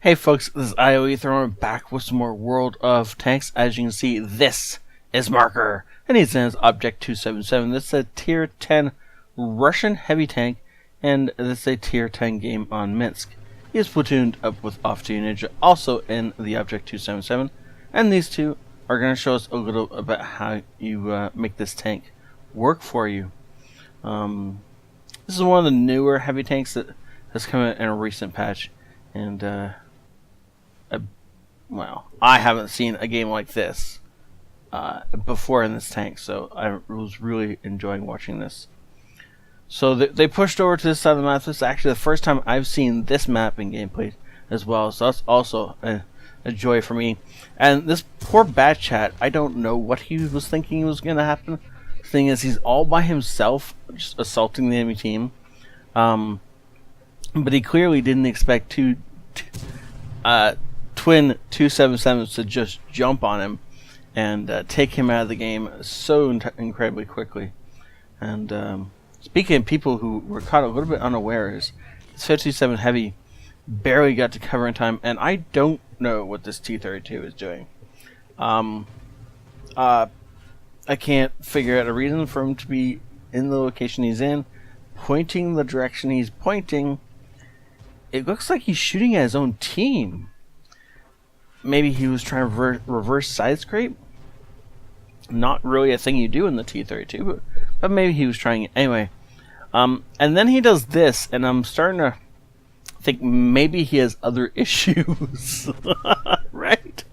Hey folks, this is ioEther, and we're back with some more World of Tanks. As you can see, this is Marker, and he's in his Object 277. This is a Tier 10 Russian heavy tank, and this is a Tier 10 game on Minsk. He is platooned up with Off-Duty Ninja, also in the Object 277, and these two are going to show us a little about how you make this tank work for you. This is one of the newer heavy tanks that has come in a recent patch, and well, I haven't seen a game like this before in this tank, so I was really enjoying watching this. So they pushed over to this side of the map. This is actually the first time I've seen this map in gameplay as well, so that's also a joy for me. And this poor Bat Chat, I don't know what he was thinking was going to happen. The thing is, he's all by himself, just assaulting the enemy team. But he clearly didn't expect twin 277s to just jump on him and take him out of the game so incredibly quickly. And speaking of people who were caught a little bit unawares, this 57 Heavy barely got to cover in time, and I don't know what this T-32 is doing. I can't figure out a reason for him to be in the location he's in, pointing the direction he's pointing. It looks like he's shooting at his own team. Maybe he was trying to reverse side scrape. Not really a thing you do in the T-32, but maybe he was trying it anyway. And then he does this, and I'm starting to think maybe he has other issues, right?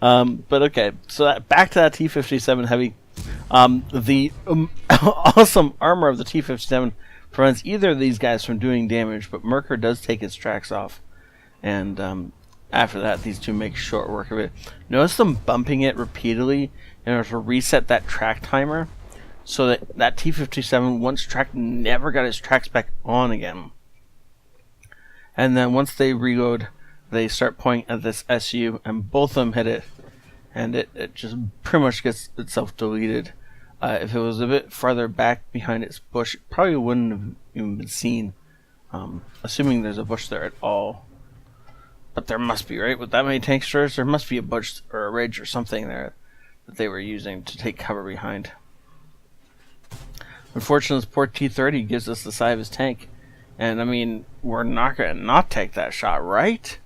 But okay, so back to that T-57 Heavy. The awesome armor of the T-57 prevents either of these guys from doing damage, but Merker does take his tracks off, and after that, these two make short work of it. Notice them bumping it repeatedly in order to reset that track timer, so that that T-57, once tracked, never got its tracks back on again. And then once they reload, they start pointing at this SU, and both of them hit it, and it just pretty much gets itself deleted. If it was a bit farther back behind its bush, it probably wouldn't have even been seen, assuming there's a bush there at all. But there must be, right? With that many tanksters, there must be a bush or a ridge or something there that they were using to take cover behind. Unfortunately, this poor T-30 gives us the side of his tank, and I mean, we're not going to not take that shot, right?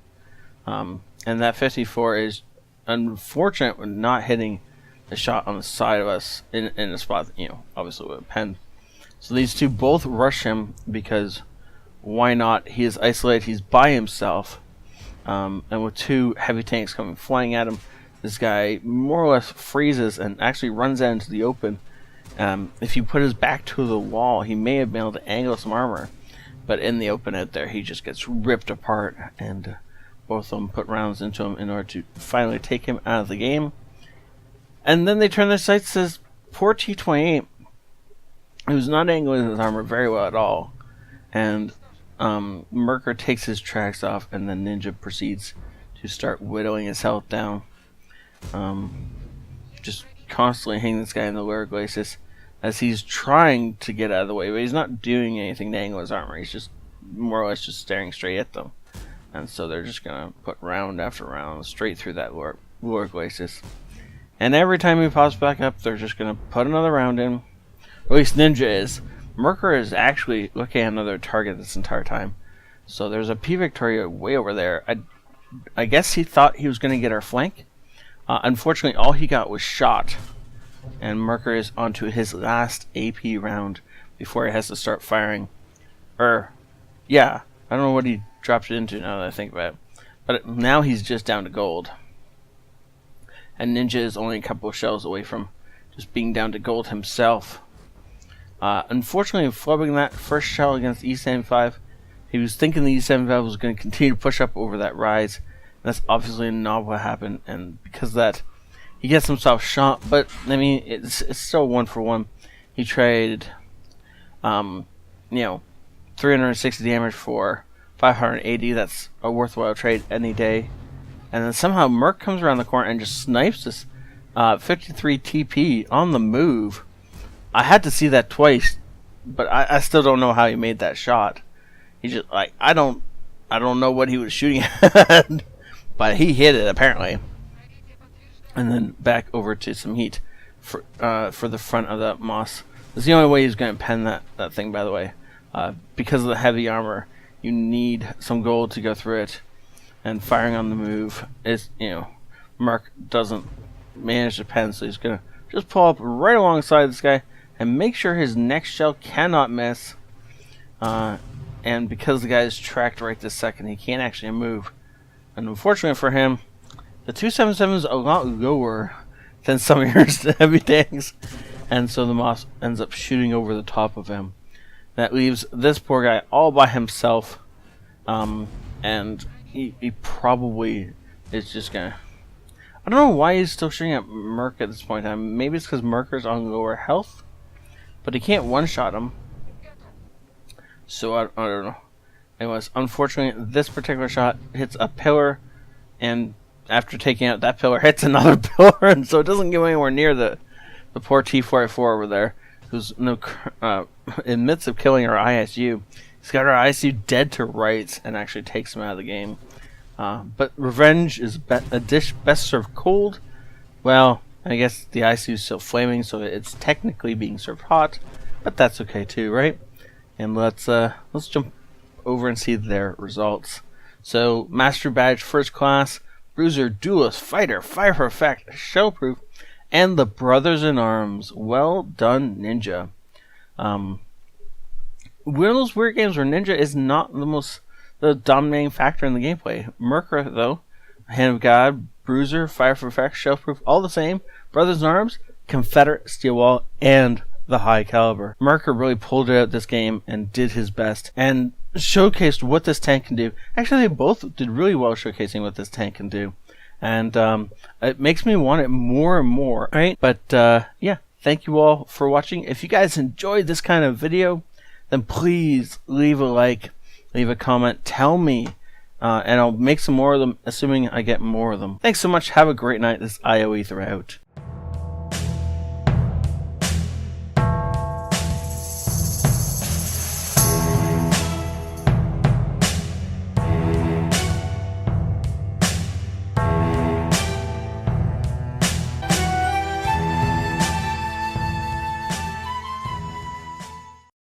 And that 54 is unfortunate with not hitting the shot on the side of us in a spot that, you know, obviously with a pen. So these two both rush him because why not? He is isolated, he's by himself. And with two heavy tanks coming flying at him, this guy more or less freezes and actually runs out into the open. If you put his back to the wall, he may have been able to angle some armor, but in the open out there, he just gets ripped apart, and both of them put rounds into him in order to finally take him out of the game. And then they turn their sights to this poor T-28, who's not angling his armor very well at all, and Merker takes his tracks off, and then Ninja proceeds to start whittling his health down. Just constantly hitting this guy in the lower glacis as he's trying to get out of the way, but he's not doing anything to angle his armor. He's just more or less just staring straight at them. And so they're just going to put round after round straight through that lower glacis. And every time he pops back up, they're just going to put another round in. At least Ninja is. Merker is actually looking at another target this entire time. So there's a P Victoria way over there. I guess he thought he was going to get our flank. Unfortunately, all he got was shot. And Merker is onto his last AP round before he has to start firing. Yeah, I don't know what he dropped it into now that I think about it. But now he's just down to gold. And Ninja is only a couple of shells away from just being down to gold himself. Unfortunately, flubbing that first shell against E75, he was thinking the E75 was going to continue to push up over that rise. That's obviously not what happened, and because of that, he gets himself shot. But I mean, it's still 1-for-1. He traded, 360 damage for 580. That's a worthwhile trade any day. And then somehow Merc comes around the corner and just snipes this 53 TP on the move. I had to see that twice, but I still don't know how he made that shot. He just, like, I don't I don't know what he was shooting at, but he hit it apparently. And then back over to some heat for the front of that Moss. That's the only way he's going to pen that thing, by the way. Because of the heavy armor, you need some gold to go through it. And firing on the move is, Mark doesn't manage to pen, so he's going to just pull up right alongside this guy and make sure his next shell cannot miss. And because the guy is tracked right this second, he can't actually move. And unfortunately for him, the 277 is a lot lower than some of your heavy tanks, and so the Moss ends up shooting over the top of him. That leaves this poor guy all by himself, and he probably is just gonna... I don't know why he's still shooting at Merc at this point in time. Maybe it's because Mercer's on lower health, but he can't one-shot him. So I don't know. Anyways, unfortunately, this particular shot hits a pillar, and after taking out that pillar, hits another pillar, and so it doesn't get anywhere near the poor T-44 over there, who's in the midst of killing our ISU. He's got our ISU dead to rights and actually takes him out of the game. But revenge is a dish best served cold. Well, I guess the ISU is still flaming, so it's technically being served hot, but that's okay too, right? And let's jump over and see their results. So, Master Badge First Class, Bruiser, Duelist, Fighter, Fire for Effect, Shellproof, and the Brothers in Arms. Well done, Ninja. One of those weird games where Ninja is not the dominating factor in the gameplay. Mercer, though, Hand of God, Bruiser, Fire for Effect, Shellproof, all the same. Brothers in Arms, Confederate, Steel Wall, and the high caliber. Mercer really pulled it out this game and did his best and showcased what this tank can do. Actually, they both did really well showcasing what this tank can do, and it makes me want it more and more, right? But yeah, thank you all for watching. If you guys enjoyed this kind of video, then please leave a like, leave a comment, tell me, and I'll make some more of them, assuming I get more of them. Thanks so much. Have a great night. This is ioEther out.